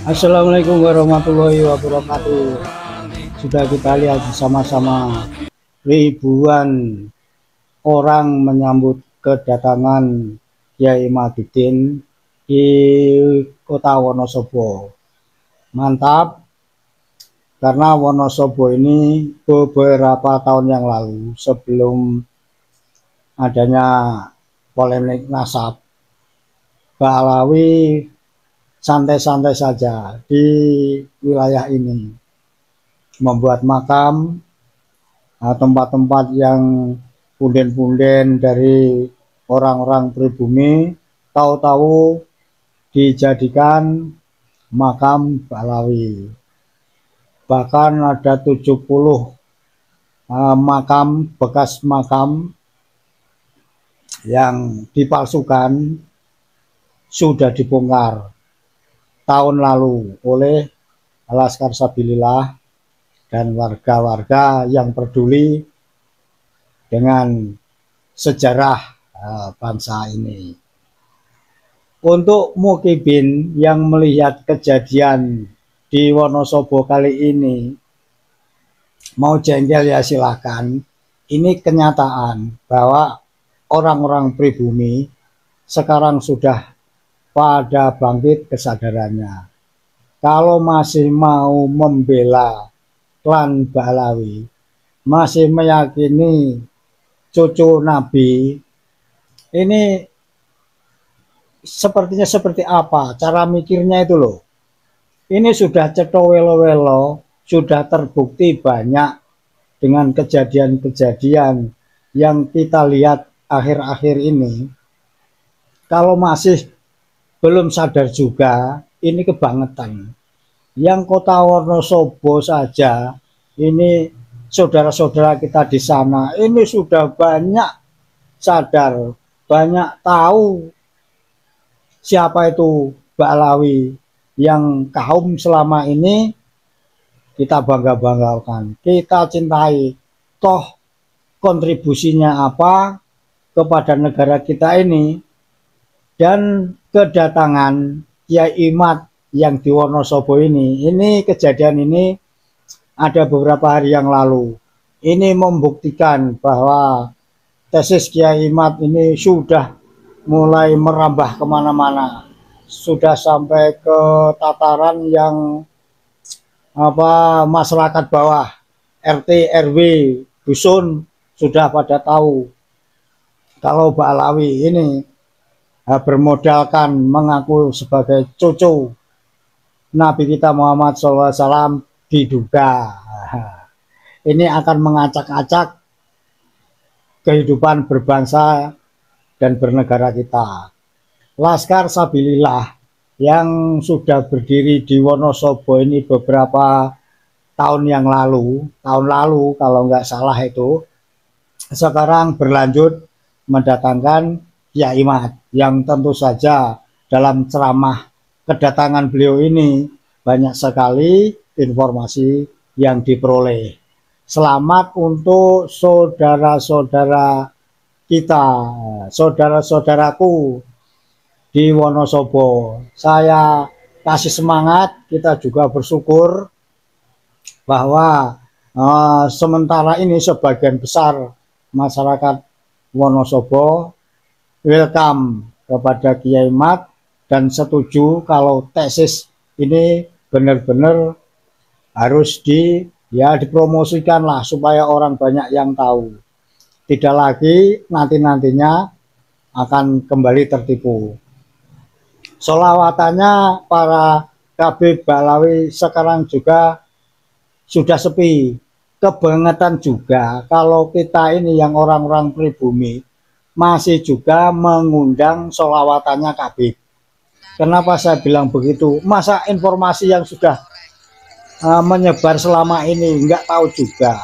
Assalamualaikum warahmatullahi wabarakatuh. Sudah kita lihat bersama-sama ribuan orang menyambut kedatangan Kyai Imaduddin di Kota Wonosobo. Mantap, karena Wonosobo ini beberapa tahun yang lalu sebelum adanya polemik nasab, Mbak Alawi santai-santai saja di wilayah ini, membuat makam, tempat-tempat yang punden-punden dari orang-orang pribumi, tahu-tahu dijadikan makam Mbak Alawi. Bahkan ada 70 makam, bekas makam yang dipalsukan sudah dibongkar tahun lalu oleh Laskar Sabilillah dan warga-warga yang peduli dengan sejarah bangsa ini. Untuk mukibin yang melihat kejadian di Wonosobo kali ini, mau jengkel ya silakan. Ini kenyataan bahwa orang-orang pribumi sekarang sudah pada bangkit kesadarannya. Kalau masih mau membela klan Ba'alawi, masih meyakini cucu Nabi, ini sepertinya seperti apa cara mikirnya itu loh. Ini sudah cetowelo-welo, sudah terbukti banyak dengan kejadian-kejadian yang kita lihat akhir-akhir ini. Kalau masih belum sadar juga, ini kebangetan. Yang Kota Wonosobo saja, ini saudara-saudara kita di sana, ini sudah banyak sadar, banyak tahu siapa itu Mbak Alawi yang kaum selama ini kita bangga-banggakan, kita cintai. Toh kontribusinya apa kepada negara kita ini. Dan kedatangan Kyai Imad yang di Wonosobo ini kejadian ini ada beberapa hari yang lalu. Ini membuktikan bahwa tesis Kyai Imad ini sudah mulai merambah kemana-mana, sudah sampai ke tataran yang masyarakat bawah, RT, RW, dusun sudah pada tahu kalau Mbak Alawi ini bermodalkan mengaku sebagai cucu Nabi kita Muhammad SAW diduga. Ini akan mengacak-acak kehidupan berbangsa dan bernegara kita. Laskar Sabilillah yang sudah berdiri di Wonosobo ini beberapa tahun yang lalu, kalau nggak salah itu, sekarang berlanjut mendatangkan Kyai Imad yang tentu saja dalam ceramah kedatangan beliau ini banyak sekali informasi yang diperoleh. Selamat untuk saudara-saudara kita, saudara-saudaraku di Wonosobo. Saya kasih semangat, kita juga bersyukur bahwa sementara ini sebagian besar masyarakat Wonosobo welcome kepada Kyai Imad dan setuju kalau tesis ini benar-benar harus dipromosikan lah supaya orang banyak yang tahu. Tidak lagi nanti-nantinya akan kembali tertipu. Solawatannya para KB Ba'alawi sekarang juga sudah sepi. Kebangetan juga kalau kita ini yang orang-orang pribumi masih juga mengundang solawatannya KB. Kenapa saya bilang begitu? Masa informasi yang sudah menyebar selama ini nggak tahu juga,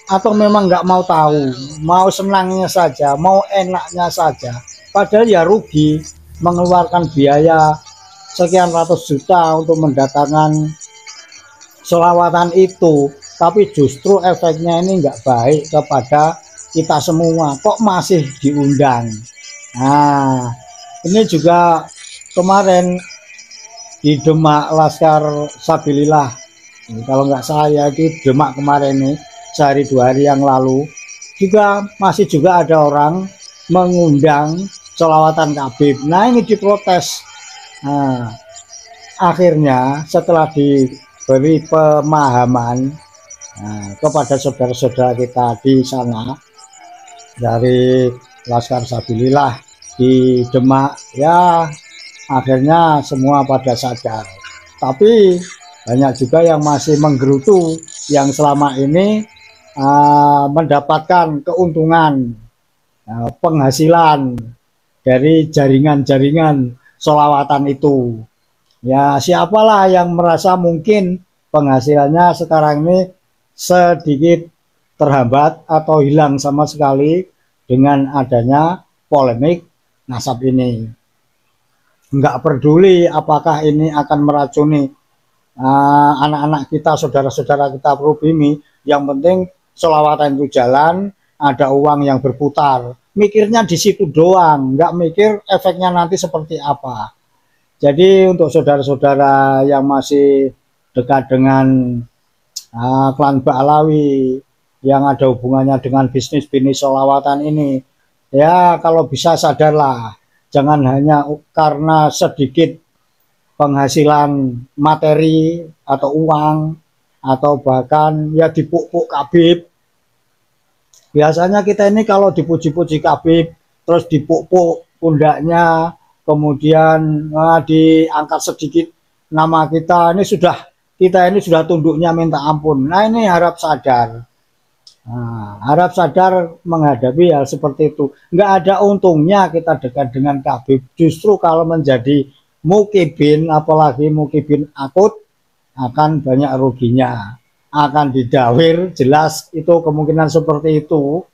atau memang nggak mau tahu, mau senangnya saja, mau enaknya saja, padahal ya rugi mengeluarkan biaya sekian ratus juta untuk mendatangkan selawatan itu, tapi justru efeknya ini nggak baik kepada kita semua, kok masih diundang. Nah, ini juga kemarin di Demak Laskar Sabilillah, kalau nggak saya di Demak kemarin nih, sehari 2 hari yang lalu juga masih juga ada orang mengundang sholawatan Habib. Nah, ini diprotes. Nah, akhirnya setelah diberi pemahaman kepada saudara-saudara kita di sana dari Laskar Sabilillah di Demak, ya akhirnya semua pada sadar. Tapi banyak juga yang masih menggerutu, yang selama ini mendapatkan keuntungan, penghasilan dari jaringan-jaringan sholawatan itu. Ya, siapalah yang merasa mungkin penghasilannya sekarang ini sedikit terhambat atau hilang sama sekali dengan adanya polemik nasab ini. Nggak peduli apakah ini akan meracuni anak-anak kita, saudara-saudara kita pribumi, yang penting sholawatan itu jalan, ada uang yang berputar. Mikirnya di situ doang, nggak mikir efeknya nanti seperti apa. Jadi untuk saudara-saudara yang masih dekat dengan klan Ba'alawi, yang ada hubungannya dengan bisnis-bisnis sholawatan ini, ya kalau bisa sadarlah, jangan hanya karena sedikit penghasilan materi atau uang, atau bahkan ya dipuk-puk Habib. Biasanya kita ini kalau dipuji-puji Habib, terus dipuk-puk pundaknya, kemudian diangkat sedikit nama kita, ini sudah tunduknya minta ampun. Nah, ini harap sadar. Harap sadar menghadapi hal seperti itu. Nggak ada untungnya kita dekat dengan Habib. Justru kalau menjadi mukibin, apalagi mukibin akut, akan banyak ruginya. Akan didawir, jelas itu kemungkinan seperti itu.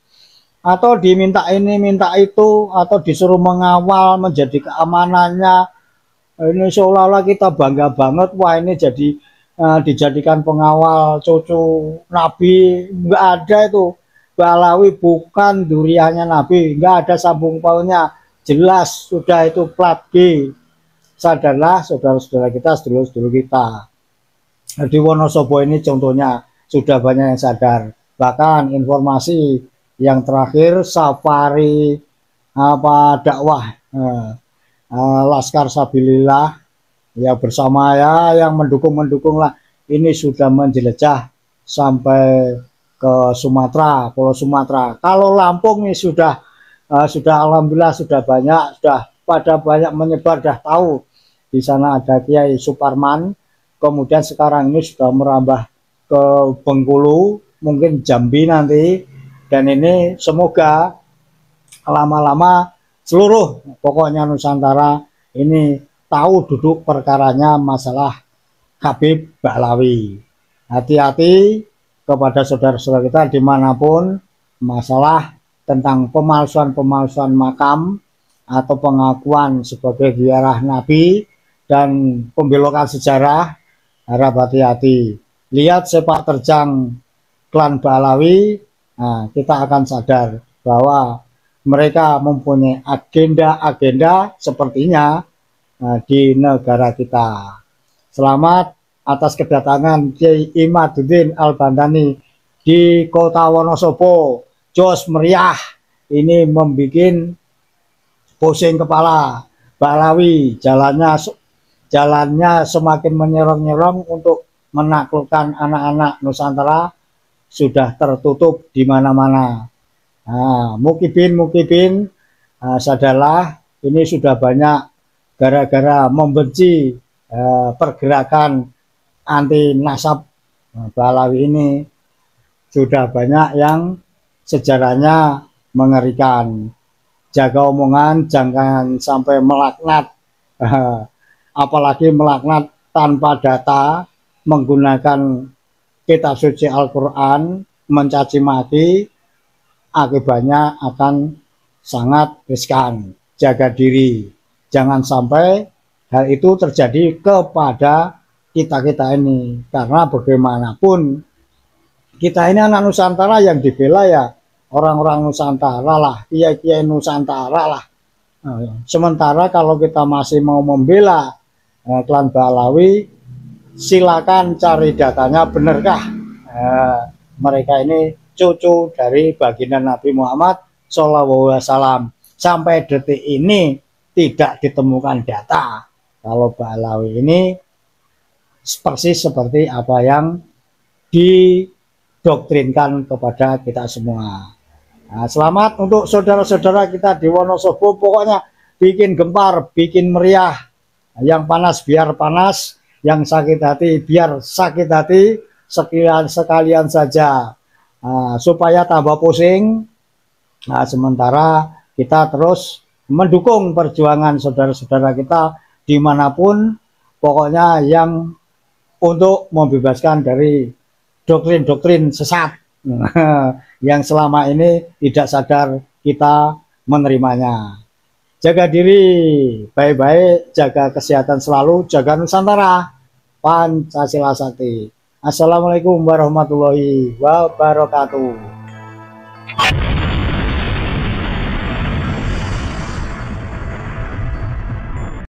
Atau diminta ini, minta itu, atau disuruh mengawal, menjadi keamanannya. Ini seolah-olah kita bangga banget, wah ini jadi dijadikan pengawal cucu Nabi. Nggak ada itu. Ba'alawi bukan duriannya Nabi, nggak ada sambung pautnya, jelas sudah itu plat G. Sadarlah saudara-saudara kita, sedulur-sedulur kita di Wonosobo ini contohnya sudah banyak yang sadar. Bahkan informasi yang terakhir safari dakwah Laskar Sabilillah ya bersama ya yang mendukung lah, ini sudah menjelajah sampai ke Sumatera, Pulau Sumatera. Kalau Lampung ini sudah alhamdulillah sudah banyak, sudah pada banyak menyebar, dah tahu di sana ada Kiai Suparman. Kemudian sekarang ini sudah merambah ke Bengkulu, mungkin Jambi nanti, dan ini semoga lama-lama seluruh pokoknya Nusantara ini tahu duduk perkaranya masalah Habib Ba'alawi. Hati-hati kepada saudara-saudara kita dimanapun masalah tentang pemalsuan makam atau pengakuan sebagai ziarah Nabi dan pembelokan sejarah, harap hati-hati. Lihat sepak terjang klan Ba'alawi, nah, kita akan sadar bahwa mereka mempunyai agenda-agenda sepertinya di negara kita. Selamat atas kedatangan Kiai Imaduddin Al-Bantani di Kota Wonosobo. Jos meriah, ini membuat pusing kepala. Ba'alawi jalannya jalannya semakin menyerong-nyerong untuk menaklukkan anak-anak Nusantara sudah tertutup di mana-mana. Nah, mukibin, sadarlah ini sudah banyak gara-gara membenci pergerakan anti nasab Balawi ini, sudah banyak yang sejarahnya mengerikan. Jaga omongan, jangan sampai melaknat, apalagi melaknat tanpa data, menggunakan kitab suci Al-Quran, mencaci maki, akibatnya akan sangat riskan. Jaga diri, jangan sampai hal itu terjadi kepada kita ini, karena bagaimanapun kita ini anak Nusantara, yang dibela ya orang-orang Nusantara lah, kiai-kiai Nusantara lah. Sementara kalau kita masih mau membela klan Balawi, silakan cari datanya, benarkah mereka ini cucu dari baginda Nabi Muhammad SAW. Sampai detik ini tidak ditemukan data kalau Balawi ini persis seperti apa yang didoktrinkan kepada kita semua. Nah, selamat untuk saudara-saudara kita di Wonosobo, pokoknya bikin gempar, bikin meriah. Yang panas biar panas, yang sakit hati biar sakit hati, sekalian saja, supaya tambah pusing. Nah, sementara kita terus mendukung perjuangan saudara-saudara kita dimanapun, pokoknya yang untuk membebaskan dari doktrin-doktrin sesat yang selama ini tidak sadar kita menerimanya. Jaga diri baik-baik, jaga kesehatan selalu, jaga Nusantara, Pancasila Sakti. Assalamualaikum warahmatullahi wabarakatuh.